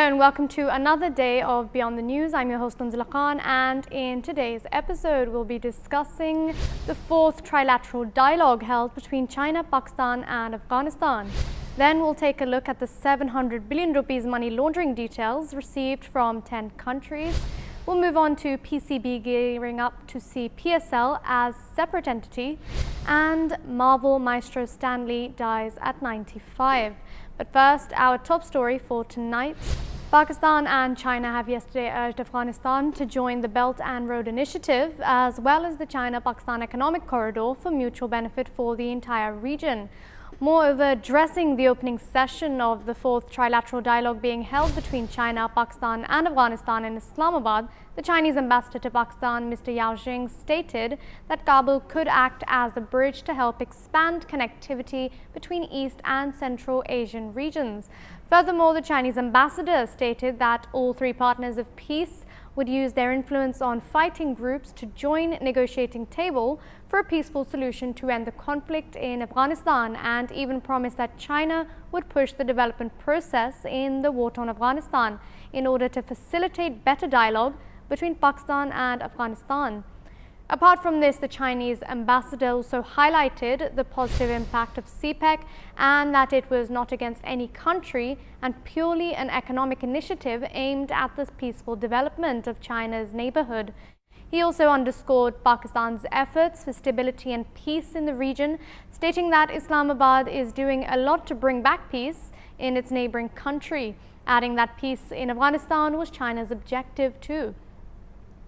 and welcome to another day of Beyond the News. I'm your host UNZELA, and in today's episode we'll be discussing the fourth trilateral dialogue held between China, Pakistan and Afghanistan. Then we'll take a look at the 700 billion rupees money laundering details received from 10 countries. We'll move on to PCB gearing up to see PSL as separate entity, and Marvel maestro Stan Lee dies at 95. But first, our top story for tonight. Pakistan and China have yesterday urged Afghanistan to join the Belt and Road Initiative, as well as the China-Pakistan Economic Corridor for mutual benefit for the entire region. Moreover, addressing the opening session of the fourth trilateral dialogue being held between China, Pakistan and Afghanistan in Islamabad, the Chinese ambassador to Pakistan, Mr. Yao Jing, stated that Kabul could act as a bridge to help expand connectivity between East and Central Asian regions. Furthermore, the Chinese ambassador stated that all three partners of peace would use their influence on fighting groups to join negotiating table for a peaceful solution to end the conflict in Afghanistan, and even promised that China would push the development process in the war-torn Afghanistan in order to facilitate better dialogue between Pakistan and Afghanistan. Apart from this, the Chinese ambassador also highlighted the positive impact of CPEC and that it was not against any country and purely an economic initiative aimed at the peaceful development of China's neighborhood. He also underscored Pakistan's efforts for stability and peace in the region, stating that Islamabad is doing a lot to bring back peace in its neighboring country, adding that peace in Afghanistan was China's objective too.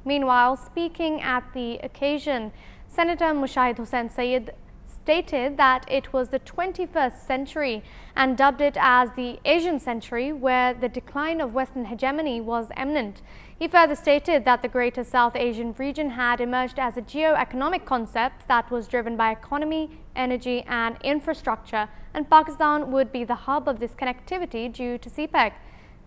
Meanwhile, speaking at the occasion, Senator Mushahid Hussain Sayyid stated that it was the 21st century and dubbed it as the Asian century, where the decline of Western hegemony was imminent. He further stated that the Greater South Asian region had emerged as a geo-economic concept that was driven by economy, energy and infrastructure, and Pakistan would be the hub of this connectivity due to CPEC.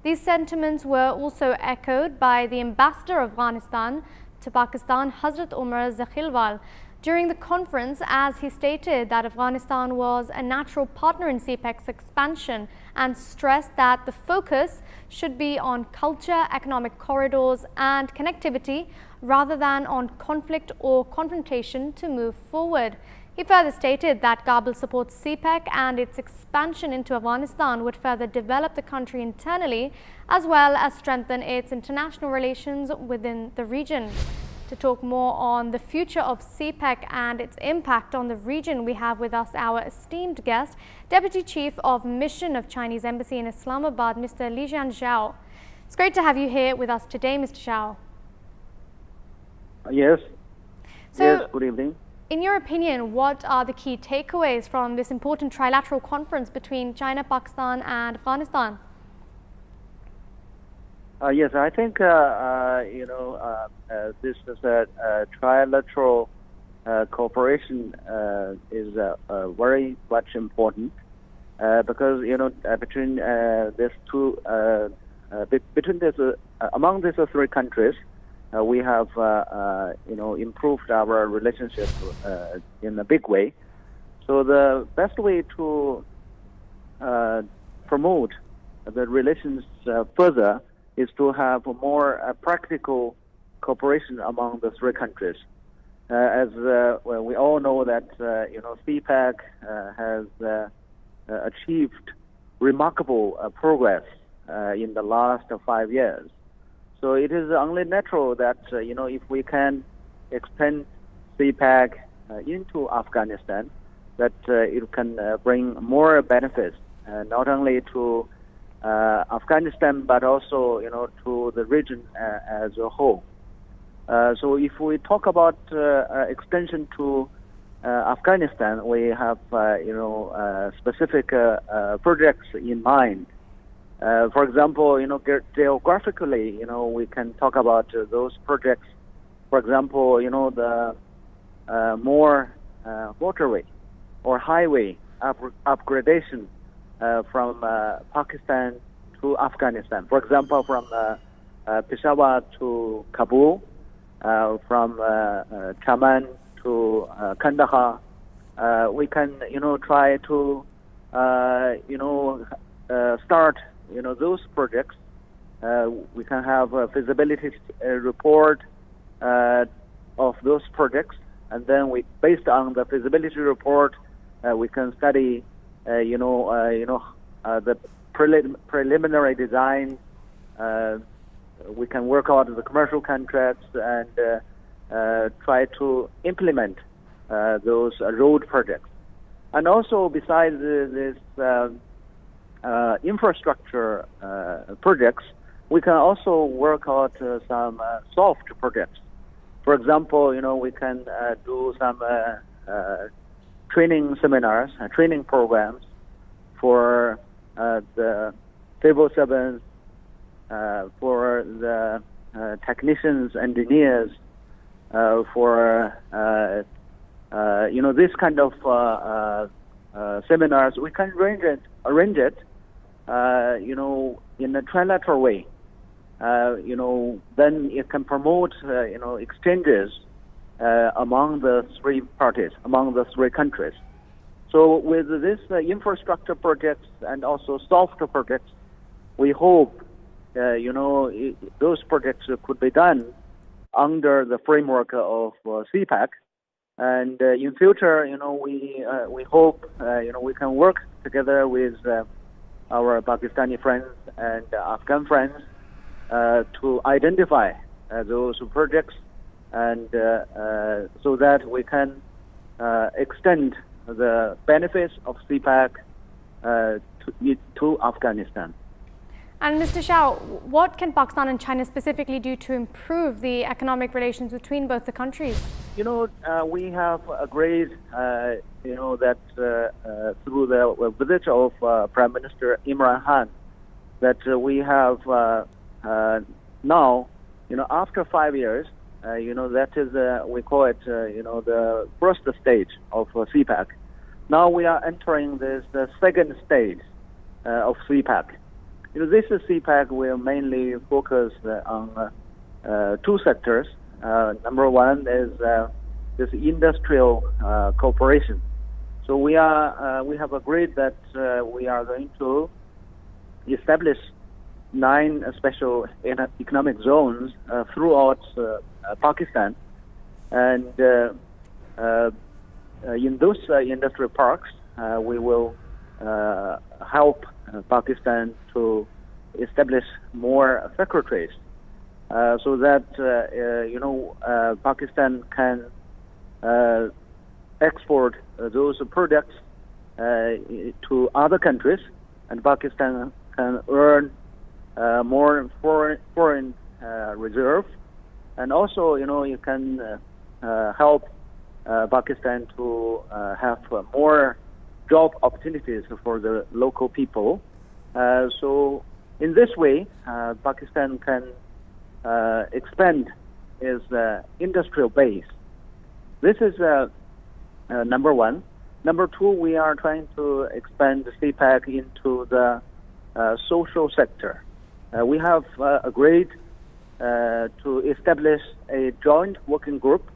These sentiments were also echoed by the ambassador of Afghanistan to Pakistan, Hazrat Umar Zakhilwal, during the conference, as he stated that Afghanistan was a natural partner in CPEC's expansion and stressed that the focus should be on culture, economic corridors and connectivity rather than on conflict or confrontation to move forward. He further stated that Kabul supports CPEC and its expansion into Afghanistan would further develop the country internally as well as strengthen its international relations within the region. To talk more on the future of CPEC and its impact on the region, we have with us our esteemed guest, Deputy Chief of Mission of Chinese Embassy in Islamabad, Mr. Lijian Zhao. It's great to have you here with us today, Mr. Zhao. Yes. Good evening. In your opinion, what are the key takeaways from this important trilateral conference between China, Pakistan and Afghanistan? Yes, I think this is a trilateral cooperation is very much important because between these two among these three countries. We have, improved our relationship in a big way. So the best way to promote the relations further is to have a more practical cooperation among the three countries. As we all know that CPEC has achieved remarkable progress in the last 5 years. So it is only natural that, if we can extend CPEC into Afghanistan, that it can bring more benefits, not only to Afghanistan, but also, to the region as a whole. So if we talk about extension to Afghanistan, we have, specific projects in mind. For example, geographically, we can talk about those projects. For example, the more motorway or highway upgradation from Pakistan to Afghanistan. For example, from Peshawar to Kabul, from Chaman to Kandahar. We can, try to, start, those projects We can have a feasibility report of those projects, and then based on the feasibility report, we can study, the preliminary design. We can work out the commercial contracts and try to implement those road projects. And also, besides this infrastructure projects, we can also work out some soft projects. For example, we can do some training seminars, training programs for the civil servants, for the technicians, engineers, for this kind of seminars. We can arrange it, in a trilateral way. Then it can promote, exchanges among the three parties, among the three countries. So with this infrastructure projects and also software projects, we hope, those projects could be done under the framework of CPEC. And in future, we hope, we can work together with our Pakistani friends and Afghan friends to identify those projects, and so that we can extend the benefits of CPEC to Afghanistan. And Mr. Shao, what can Pakistan and China specifically do to improve the economic relations between both the countries? We have agreed, that through the visit of Prime Minister Imran Khan, that we have now, after 5 years, that is, we call it, the first stage of CPEC. Now we are entering the second stage of CPEC. This CPEC will mainly focus on two sectors. Number one is this industrial cooperation. So we have agreed that we are going to establish 9 special economic zones throughout Pakistan, and in those industrial parks, we will help Pakistan to establish more factories, so that Pakistan can export those products to other countries, and Pakistan can earn more foreign reserve, and also you can help Pakistan to have more job opportunities for the local people. So in this way, Pakistan can expand its industrial base. This is number one. Number two, we are trying to expand CPEC into the social sector. We have agreed to establish a joint working group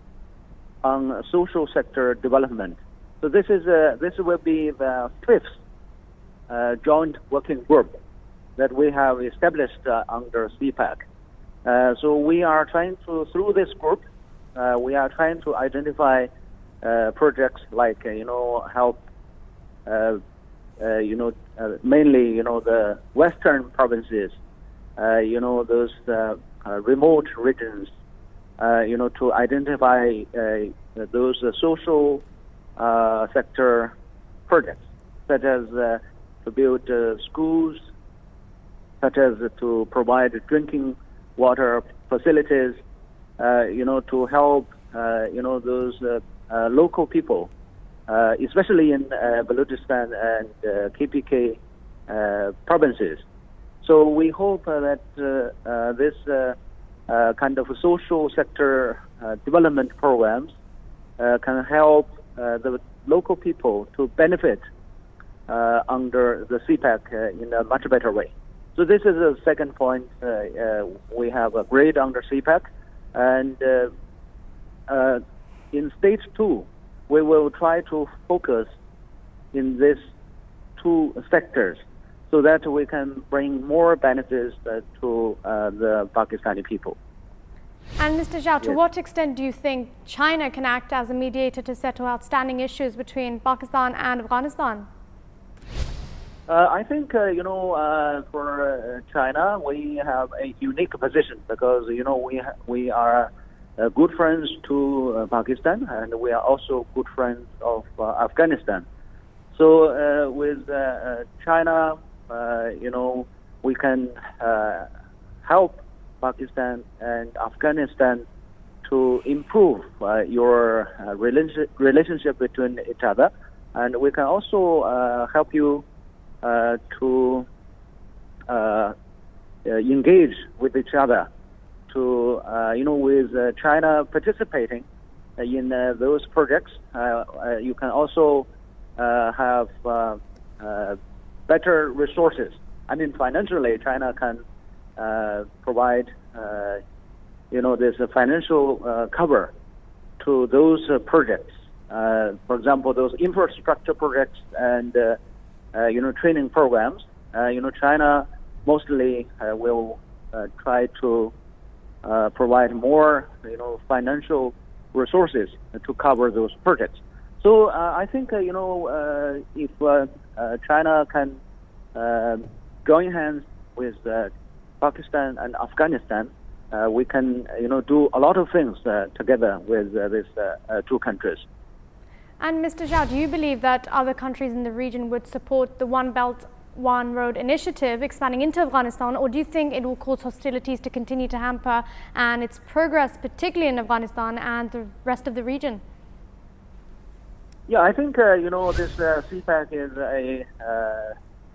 on social sector development. So this will be the 5th joint working group that we have established under CPEC. So we are trying to, through this group, we are trying to identify projects like help mainly the western provinces, those remote regions, to identify those social sector projects, such as to build schools, such as to provide drinking water facilities, to help those local people, especially in Balochistan and KPK provinces. So we hope that this kind of social sector development programs can help the local people to benefit under the CPEC in a much better way. So this is the second point we have agreed under CPEC. And in stage 2, we will try to focus in these 2 sectors. so that we can bring more benefits to the Pakistani people. And Mr. Zhao, to Yes. what extent do you think China can act as a mediator to settle outstanding issues between Pakistan and Afghanistan? I think, for China, we have a unique position because, we are good friends to Pakistan, and we are also good friends of Afghanistan. So with China, we can help Pakistan and Afghanistan to improve your relationship between each other, and we can also help you to engage with each other. To with China participating in those projects, you can also have better resources. I mean, financially, China can provide, this financial cover to those projects. For example, those infrastructure projects and training programs. China mostly will try to provide more, financial resources to cover those projects. So I think, if China can join hands with Pakistan and Afghanistan, we can, do a lot of things together with these two countries. And Mr. Zhao, do you believe that other countries in the region would support the One Belt, One Road initiative expanding into Afghanistan, or do you think it will cause hostilities to continue to hamper and its progress, particularly in Afghanistan and the rest of the region? Yeah, I think, this CPAC is a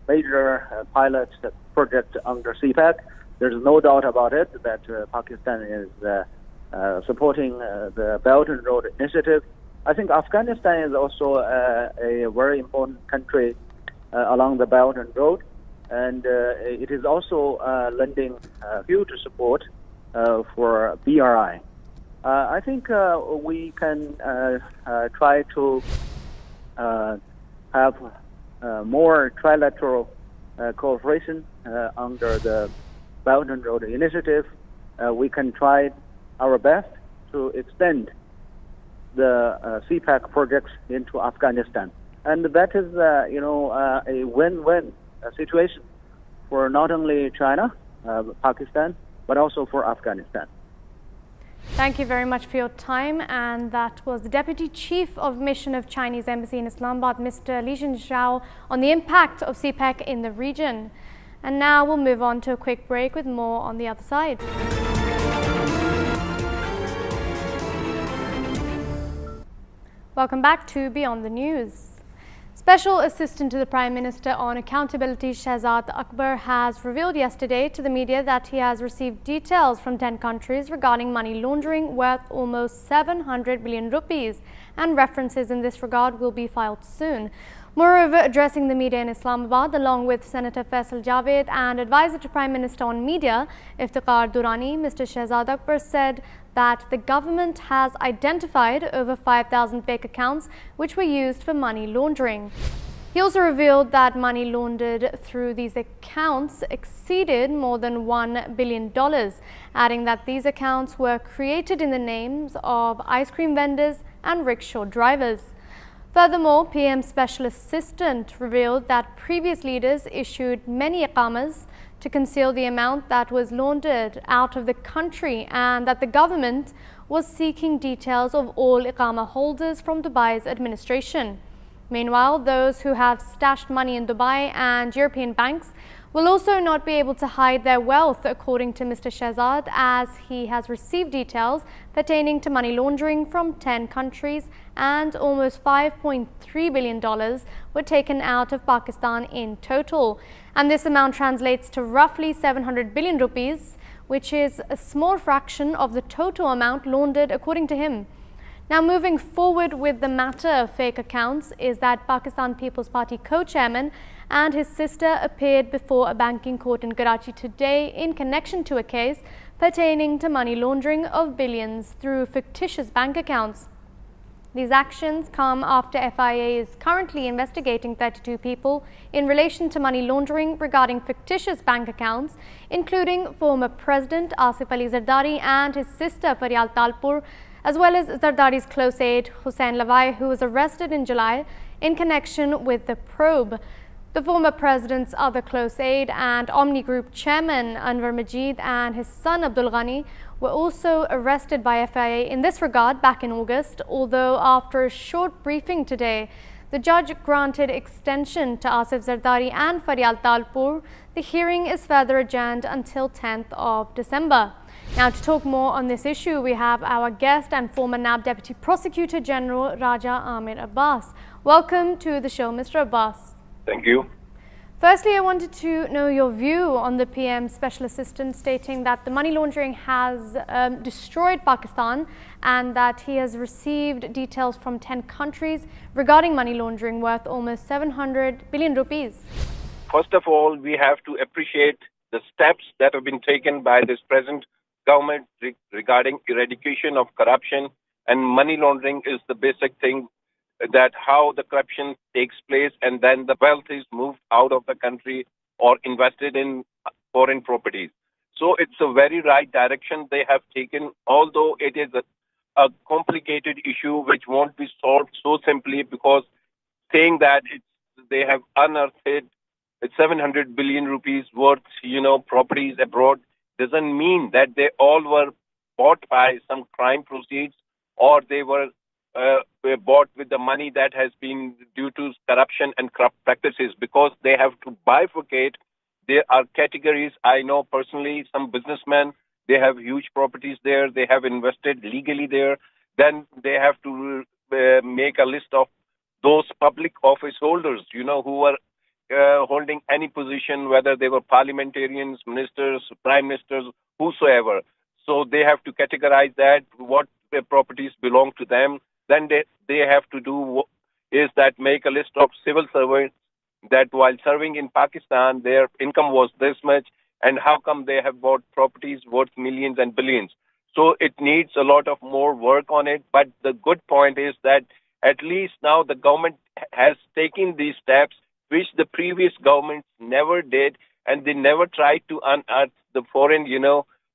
major pilot project under CPAC. There's no doubt about it that Pakistan is supporting the Belt and Road initiative. I think Afghanistan is also a very important country along the Belt and Road, and it is also lending huge support for BRI. I think we can try to have more trilateral cooperation under the Belt and Road initiative. We can try our best to extend the CPAC projects into Afghanistan. And that is, a win-win situation for not only China, Pakistan, but also for Afghanistan. Thank you very much for your time. And that was the Deputy Chief of Mission of Chinese Embassy in Islamabad, Mr. Lijun Zhao, on the impact of CPAC in the region. And now we'll move on to a quick break with more on the other side. Welcome back to Beyond the News. Special Assistant to the Prime Minister on Accountability Shehzad Akbar has revealed yesterday to the media that he has received details from 10 countries regarding money laundering worth almost 700 billion rupees, and references in this regard will be filed soon. Moreover, addressing the media in Islamabad along with Senator Faisal Javed and Advisor to Prime Minister on Media Iftikhar Durrani, Mr. Shehzad Akbar said that the government has identified over 5,000 fake accounts which were used for money laundering. He also revealed that money laundered through these accounts exceeded more than $1 billion, adding that these accounts were created in the names of ice cream vendors and rickshaw drivers. Furthermore, PM Special Assistant revealed that previous leaders issued many iqamas to conceal the amount that was laundered out of the country, and that the government was seeking details of all iqama holders from Dubai's administration. Meanwhile, those who have stashed money in Dubai and European banks will also not be able to hide their wealth, according to Mr. Shehzad, as he has received details pertaining to money laundering from 10 countries, and almost $5.3 billion were taken out of Pakistan in total. And this amount translates to roughly 700 billion rupees, which is a small fraction of the total amount laundered, according to him. Now, moving forward with the matter of fake accounts is that Pakistan People's Party co-chairman and his sister appeared before a banking court in Karachi today in connection to a case pertaining to money laundering of billions through fictitious bank accounts. These actions come after FIA is currently investigating 32 people in relation to money laundering regarding fictitious bank accounts, including former President Asif Ali Zardari and his sister Faryal Talpur, as well as Zardari's close aide Hussain Lawai, who was arrested in July in connection with the probe. The former president's other close aide and Omni Group chairman Anwar Majid and his son Abdul Ghani were also arrested by FIA in this regard back in August, although after a short briefing today, the judge granted extension to Asif Zardari and Faryal Talpur. The hearing is further adjourned until 10th of December. Now, to talk more on this issue, we have our guest and former NAB Deputy Prosecutor General Raja Amir Abbas. Welcome to the show, Mr. Abbas. Thank you. Firstly, I wanted to know your view on the PM's special assistant stating that the money laundering has destroyed Pakistan and that he has received details from 10 countries regarding money laundering worth almost 700 billion rupees. First of all, we have to appreciate the steps that have been taken by this present government regarding eradication of corruption, and money laundering is the basic thing, that how the corruption takes place and then the wealth is moved out of the country or invested in foreign properties. So it's a very right direction they have taken, although it is a complicated issue which won't be solved so simply, because saying that they have unearthed 700 billion rupees worth, properties abroad doesn't mean that they all were bought by some crime proceeds or they were bought with the money that has been due to corruption and corrupt practices, because they have to bifurcate. There are categories. I know personally some businessmen, they have huge properties there. They have invested legally there. Then they have to make a list of those public office holders, who were holding any position, whether they were parliamentarians, ministers, prime ministers, whosoever. So they have to categorize that, what properties belong to them. Then they have to do is that make a list of civil servants that while serving in Pakistan, their income was this much, and how come they have bought properties worth millions and billions. So it needs a lot of more work on it. But the good point is that at least now the government has taken these steps, which the previous governments never did, and they never tried to unearth the foreign,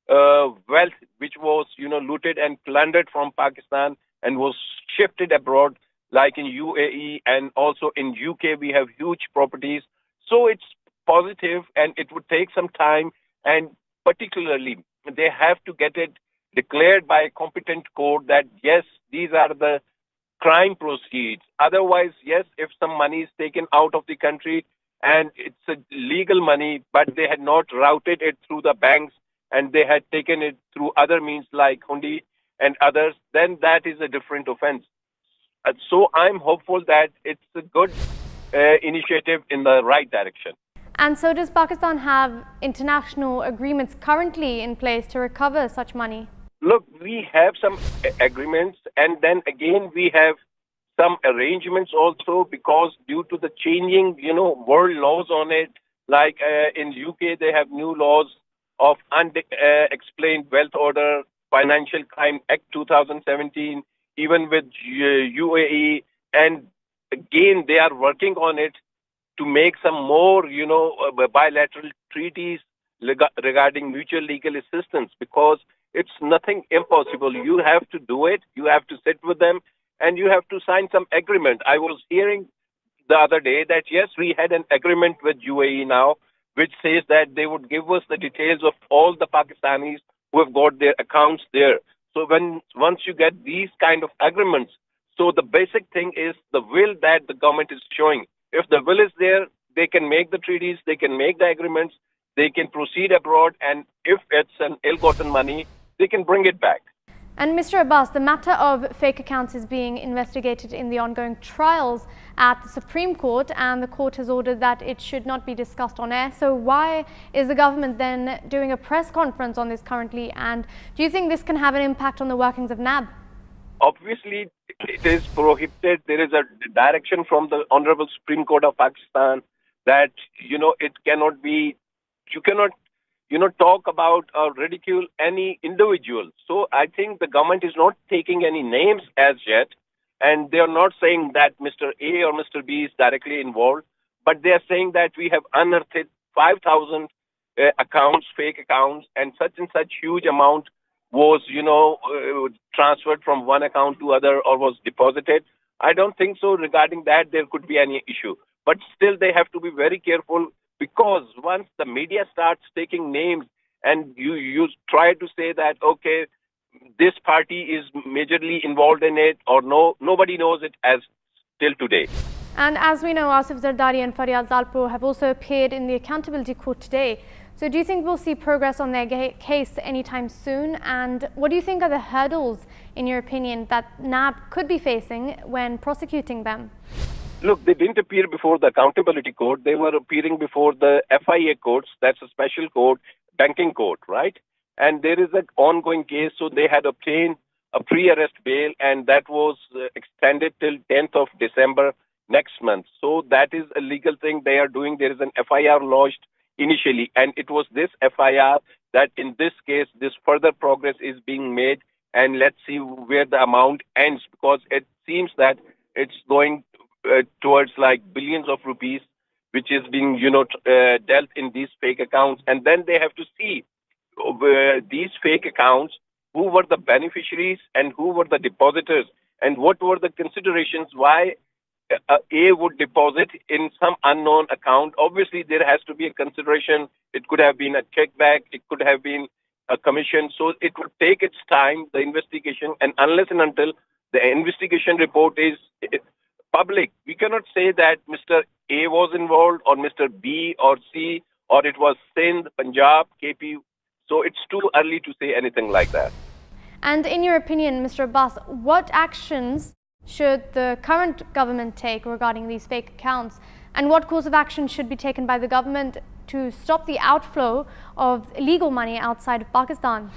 wealth which was, looted and plundered from Pakistan and was shifted abroad, like in UAE and also in UK. We have huge properties. So it's positive, and it would take some time, and particularly they have to get it declared by a competent court that yes, these are the crime proceeds. Otherwise, yes, if some money is taken out of the country and it's a legal money, but they had not routed it through the banks and they had taken it through other means like hundi and others, then that is a different offense. So I'm hopeful that it's a good initiative in the right direction. And so does Pakistan have international agreements currently in place to recover such money? Look, we have some agreements, and then again we have some arrangements also, because due to the changing, world laws on it, like in UK they have new laws of unexplained wealth order, Financial Crime Act 2017, even with UAE, and again they are working on it to make some more, bilateral treaties regarding mutual legal assistance, because it's nothing impossible. You have to do it. You have to sit with them and you have to sign some agreement. I was hearing the other day that yes, we had an agreement with UAE now, which says that they would give us the details of all the Pakistanis who have got their accounts there. So once you get these kind of agreements, so the basic thing is the will that the government is showing. If the will is there, they can make the treaties, they can make the agreements, they can proceed abroad, and if it's an ill-gotten money, they can bring it back. And Mr. Abbas, the matter of fake accounts is being investigated in the ongoing trials at the Supreme Court, and the court has ordered that it should not be discussed on air. So why is the government then doing a press conference on this currently? And do you think this can have an impact on the workings of NAB? Obviously, it is prohibited. There is a direction from the Honorable Supreme Court of Pakistan that, it cannot be, you cannot talk about or ridicule any individual. So I think the government is not taking any names as yet, And they are not saying that Mr. A or Mr. B is directly involved, but they are saying that we have unearthed 5,000 accounts, fake accounts, and such huge amount was, transferred from one account to other or was deposited. I don't think so. Regarding that, there could be any issue. But still, they have to be very careful, because once the media starts taking names and you try to say that, okay, this party is majorly involved in it, or no, nobody knows it as till today. And as we know, Asif Zardari and Faryal Talpur have also appeared in the accountability court today. So do you think we'll see progress on their case anytime soon? And what do you think are the hurdles, in your opinion, that NAB could be facing when prosecuting them? Look, they didn't appear before the accountability court. They were appearing before the FIA courts. That's a special court, banking court, right? And there is an ongoing case. So they had obtained a pre-arrest bail, and that was extended till 10th of December next month. So that is a legal thing they are doing. There is an FIR lodged initially, and it was this FIR that in this case, this further progress is being made. And let's see where the amount ends, because it seems that it's going towards like billions of rupees, which is being, dealt in these fake accounts. And then they have to see these fake accounts, who were the beneficiaries and who were the depositors, and what were the considerations why A would deposit in some unknown account. Obviously, there has to be a consideration. It could have been a kickback. It could have been a commission. So it would take its time, the investigation, and unless and until the investigation report is public, we cannot say that Mr. A was involved or Mr. B or C, or it was Sindh, Punjab, KP. So it's too early to say anything like that. And in your opinion, Mr. Abbas, what actions should the current government take regarding these fake accounts? And what course of action should be taken by the government to stop the outflow of illegal money outside of Pakistan?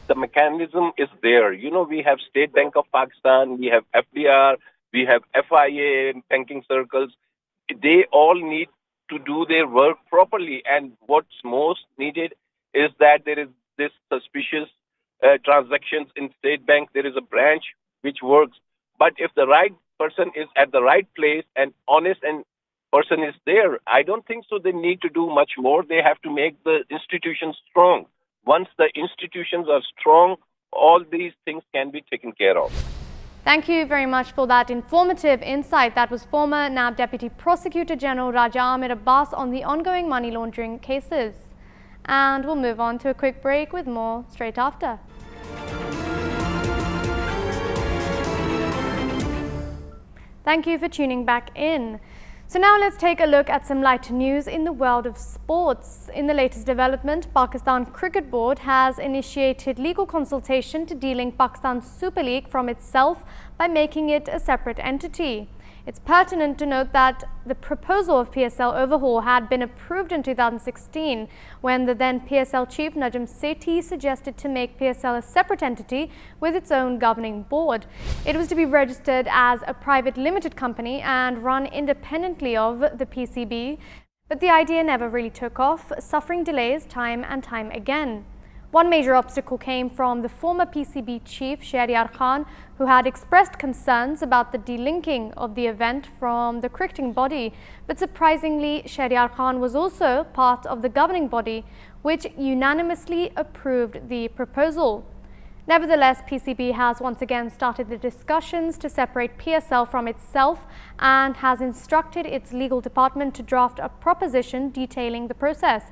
The mechanism is there. We have State Bank of Pakistan, we have FDR, we have FIA, banking circles. They all need to do their work properly. And what's most needed is that there is this suspicious transactions in State Bank. There is a branch which works. But if the right person is at the right place and honest and person is there, I don't think so they need to do much more. They have to make the institutions strong. Once the institutions are strong, all these things can be taken care of. Thank you very much for that informative insight. That was former NAB Deputy Prosecutor General Raja Amir Abbas on the ongoing money laundering cases. And we'll move on to a quick break with more straight after. Thank you for tuning back in. So now let's take a look at some lighter news in the world of sports. In the latest development, Pakistan Cricket Board has initiated legal consultation to delink Pakistan Super League from itself by making it a separate entity. It's pertinent to note that the proposal of PSL overhaul had been approved in 2016 when the then PSL chief Najm Sethi suggested to make PSL a separate entity with its own governing board. It was to be registered as a private limited company and run independently of the PCB, but the idea never really took off, suffering delays time and time again. One major obstacle came from the former PCB chief Shahryar Khan, who had expressed concerns about the delinking of the event from the cricketing body. But surprisingly, Shahryar Khan was also part of the governing body, which unanimously approved the proposal. Nevertheless, PCB has once again started the discussions to separate PSL from itself and has instructed its legal department to draft a proposition detailing the process.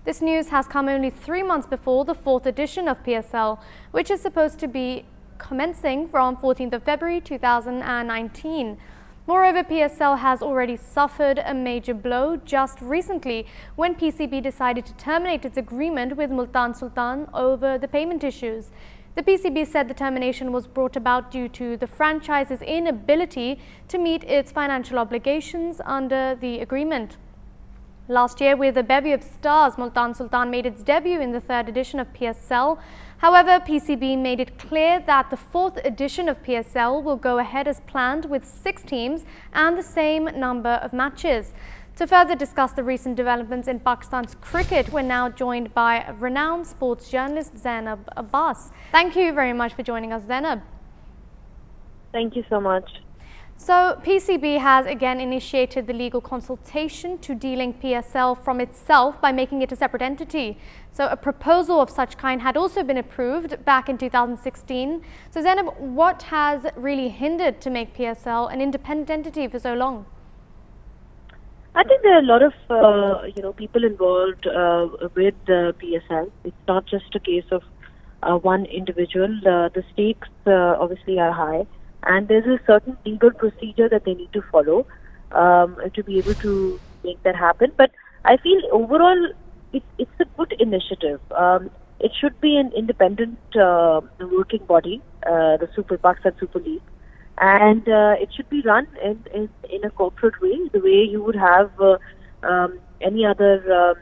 This news has come only 3 months before the 4th edition of PSL, which is supposed to be commencing from 14th of February 2019. Moreover, PSL has already suffered a major blow just recently when PCB decided to terminate its agreement with Multan Sultan over the payment issues. The PCB said the termination was brought about due to the franchise's inability to meet its financial obligations under the agreement. Last year, with a bevy of stars, Multan Sultan made its debut in the 3rd edition of PSL. However, PCB made it clear that the 4th edition of PSL will go ahead as planned with 6 teams and the same number of matches. To further discuss the recent developments in Pakistan's cricket, we're now joined by renowned sports journalist Zainab Abbas. Thank you very much for joining us, Zainab. Thank you so much. So PCB has again initiated the legal consultation to delink PSL from itself by making it a separate entity. So a proposal of such kind had also been approved back in 2016. So Zainab, what has really hindered to make PSL an independent entity for so long? I think there are a lot of people involved with the PSL. It's not just a case of one individual. The stakes obviously are high, and there's a certain legal procedure that they need to follow to be able to make that happen. But I feel overall it's a good initiative. It should be an independent working body, the Pakistan Super League. And it should be run in a corporate way, the way you would have any other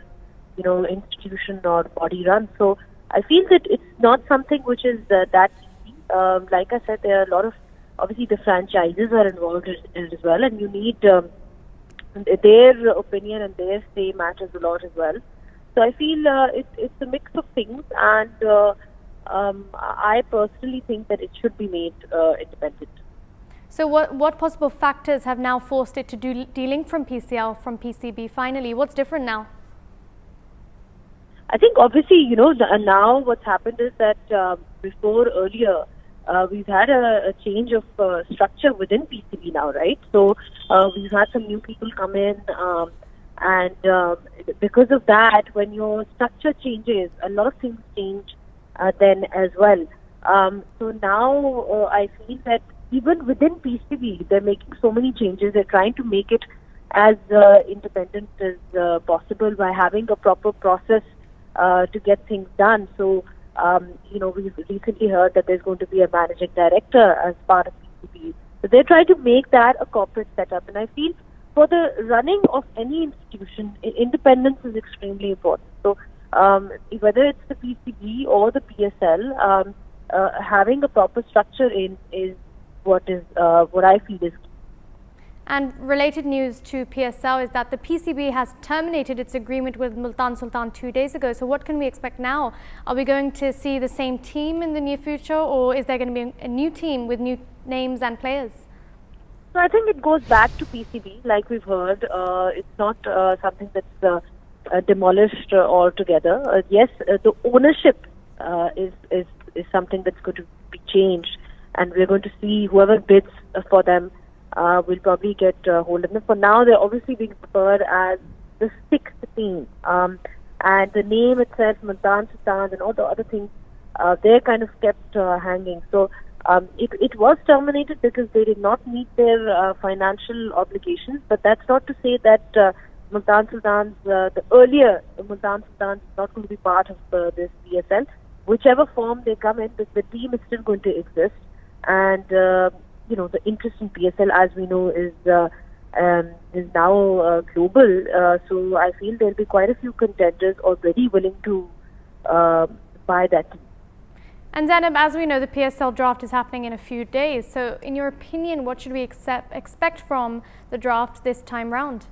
institution or body run. So I feel that it's not something which is that easy. Like I said, there are a lot of, obviously the franchises are involved in it as well, and you need their opinion and their say matters a lot as well. So I feel it's a mix of things, and I personally think that it should be made independent. So what possible factors have now forced it to delink from PCB finally? What's different now? I think obviously, now what's happened is that before earlier, we've had a change of structure within PCB now, right? So we've had some new people come in, and because of that, when your structure changes, a lot of things change then as well. So now I feel that even within PCB, they're making so many changes. They're trying to make it as independent as possible by having a proper process to get things done. So, we've recently heard that there's going to be a managing director as part of PCB. So they're trying to make that a corporate setup. And I feel for the running of any institution, independence is extremely important. So whether it's the PCB or the PSL, having a proper structure is what I feel is key. And related news to PSL is that the PCB has terminated its agreement with Multan Sultan 2 days ago. So what can we expect now? Are we going to see the same team in the near future, or is there going to be a new team with new names and players? So I think it goes back to PCB, like we've heard. It's not something that's demolished altogether. Yes, the ownership is something that's going to be changed, and we're going to see whoever bids for them will probably get hold of them. For now, they're obviously being preferred as the sixth team, and the name itself, Multan Sultan, and all the other things, they're kind of kept hanging. So it was terminated because they did not meet their financial obligations. But that's not to say that Multan Sultan's, the earlier Multan Sultan, is not going to be part of this PSL. Whichever form they come in, the team is still going to exist. And the interest in PSL, as we know, is now global. So I feel there'll be quite a few contenders already willing to buy that team. And Zainab, as we know, the PSL draft is happening in a few days. So in your opinion, what should we expect from the draft this time round?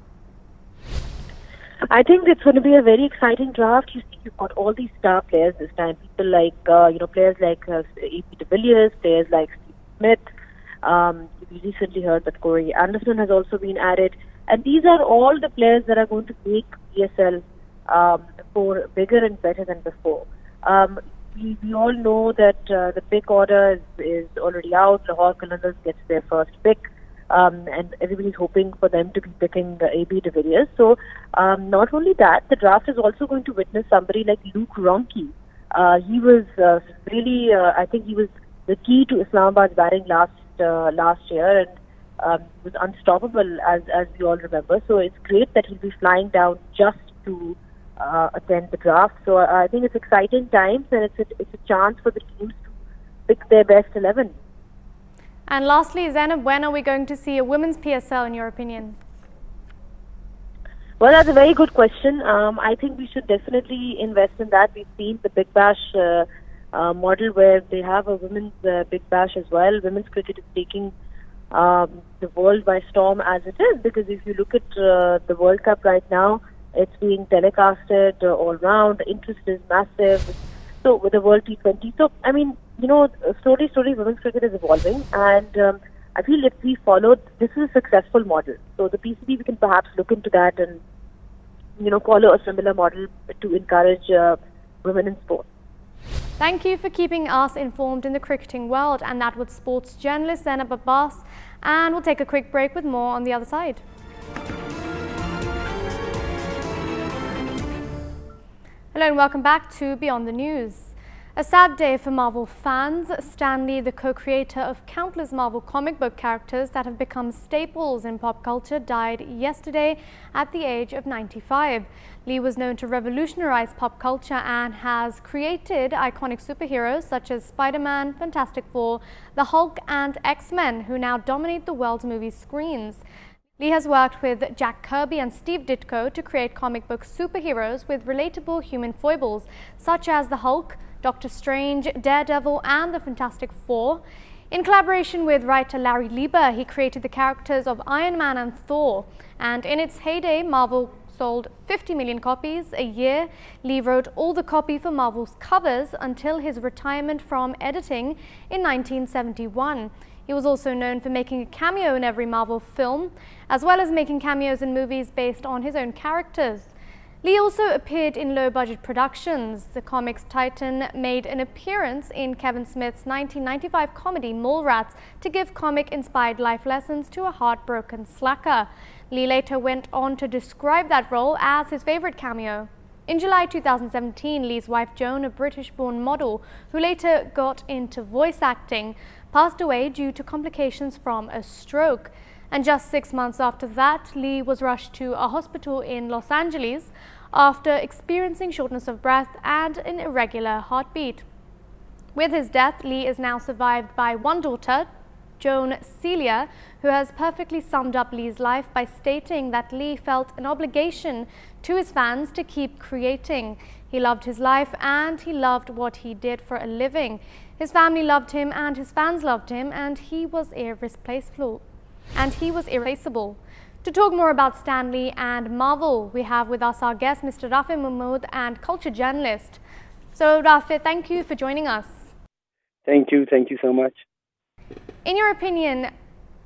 I think it's going to be a very exciting draft. You've got all these star players this time. People like, players like A.B. de Villiers, players like Steve Smith. We recently heard that Corey Anderson has also been added. And these are all the players that are going to make PSL for bigger and better than before. We all know that the pick order is already out. Lahore Qalandars gets their first pick. And everybody's hoping for them to be picking A.B. de Villiers. So not only that, the draft is also going to witness somebody like Luke Ronchi. He was really, I think he was the key to Islamabad's batting last year, and was unstoppable as we all remember. So it's great that he'll be flying down just to attend the draft. So I think it's exciting times, and it's a chance for the teams to pick their best 11. And lastly, Zainab, when are we going to see a women's PSL in your opinion? Well, that's a very good question. I think we should definitely invest in that. We've seen the Big Bash model where they have a women's Big Bash as well. Women's cricket is taking the world by storm as it is, because if you look at the World Cup right now, it's being telecasted all round. The interest is massive. So with the World T20, so I mean, slowly, women's cricket is evolving, and I feel if we followed, this is a successful model. So the PCB, we can perhaps look into that and, follow a similar model to encourage women in sport. Thank you for keeping us informed in the cricketing world, and that was sports journalist Zainab Abbas, and we'll take a quick break with more on the other side. Hello and welcome back to Beyond the News. A sad day for Marvel fans. Stan Lee, the co-creator of countless Marvel comic book characters that have become staples in pop culture, died yesterday at the age of 95. Lee was known to revolutionize pop culture and has created iconic superheroes such as Spider-Man, Fantastic Four, the Hulk and X-Men, who now dominate the world's movie screens. Lee has worked with Jack Kirby and Steve Ditko to create comic book superheroes with relatable human foibles such as the Hulk, Doctor Strange, Daredevil and the Fantastic Four. In collaboration with writer Larry Lieber, he created the characters of Iron Man and Thor, and in its heyday, Marvel sold 50 million copies a year. Lee wrote all the copy for Marvel's covers until his retirement from editing in 1971. He was also known for making a cameo in every Marvel film, as well as making cameos in movies based on his own characters. Lee also appeared in low-budget productions. The comics titan made an appearance in Kevin Smith's 1995 comedy Mallrats to give comic-inspired life lessons to a heartbroken slacker. Lee later went on to describe that role as his favorite cameo. In July 2017, Lee's wife Joan, a British-born model who later got into voice acting, passed away due to complications from a stroke. And just 6 months after that, Lee was rushed to a hospital in Los Angeles after experiencing shortness of breath and an irregular heartbeat. With his death, Lee is now survived by one daughter, Joan Celia, who has perfectly summed up Lee's life by stating that Lee felt an obligation to his fans to keep creating. He loved his life and he loved what he did for a living. His family loved him and his fans loved him, and he was irreplaceable. To talk more about Stan Lee and Marvel, we have with us our guest, Mr. Rafi Mahmood, and culture journalist. So Rafi, thank you for joining us. Thank you so much. In your opinion,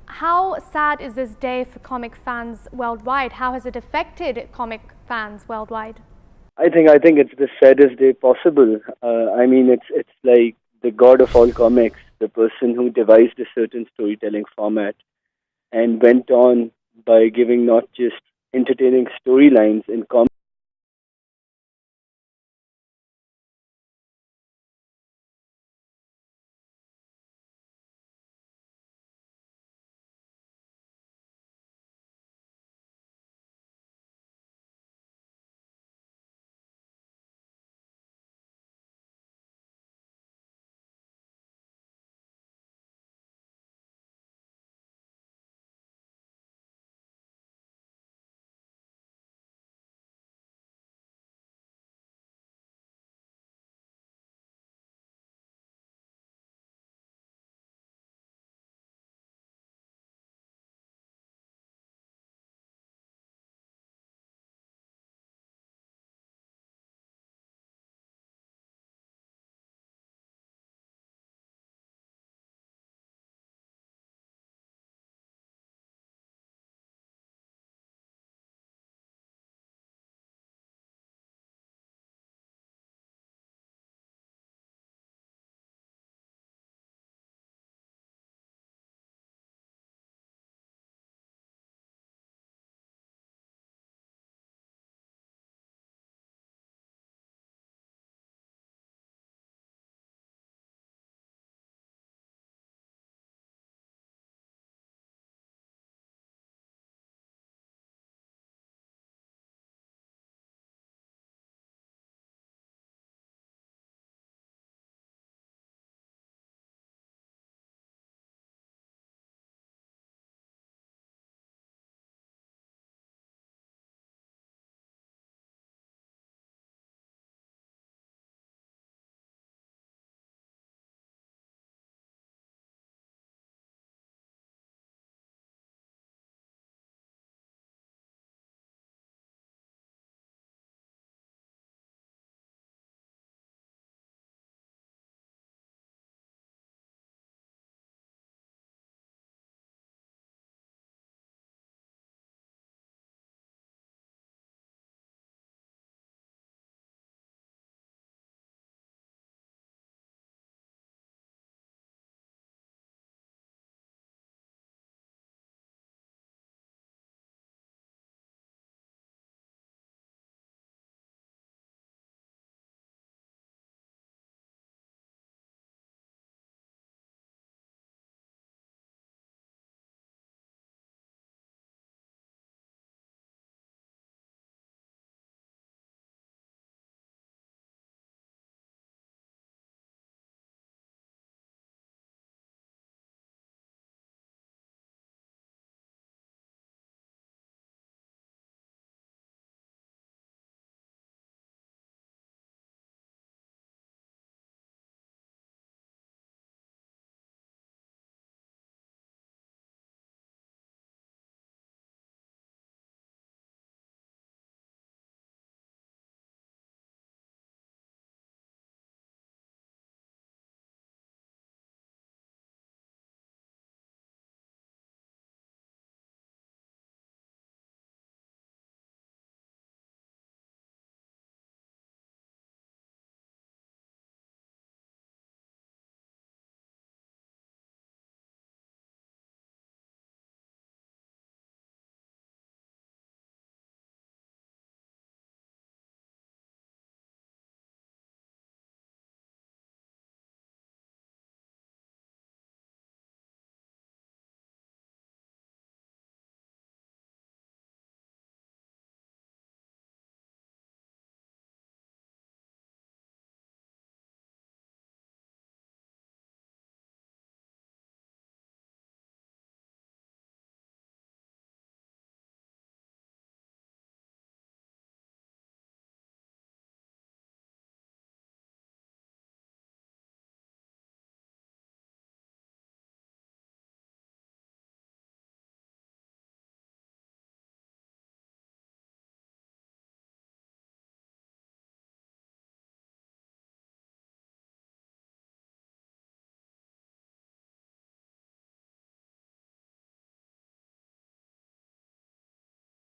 how sad is this day for comic fans worldwide? How has it affected comic fans worldwide? I think it's the saddest day possible. It's like the god of all comics, the person who devised a certain storytelling format and went on by giving not just entertaining storylines in comics,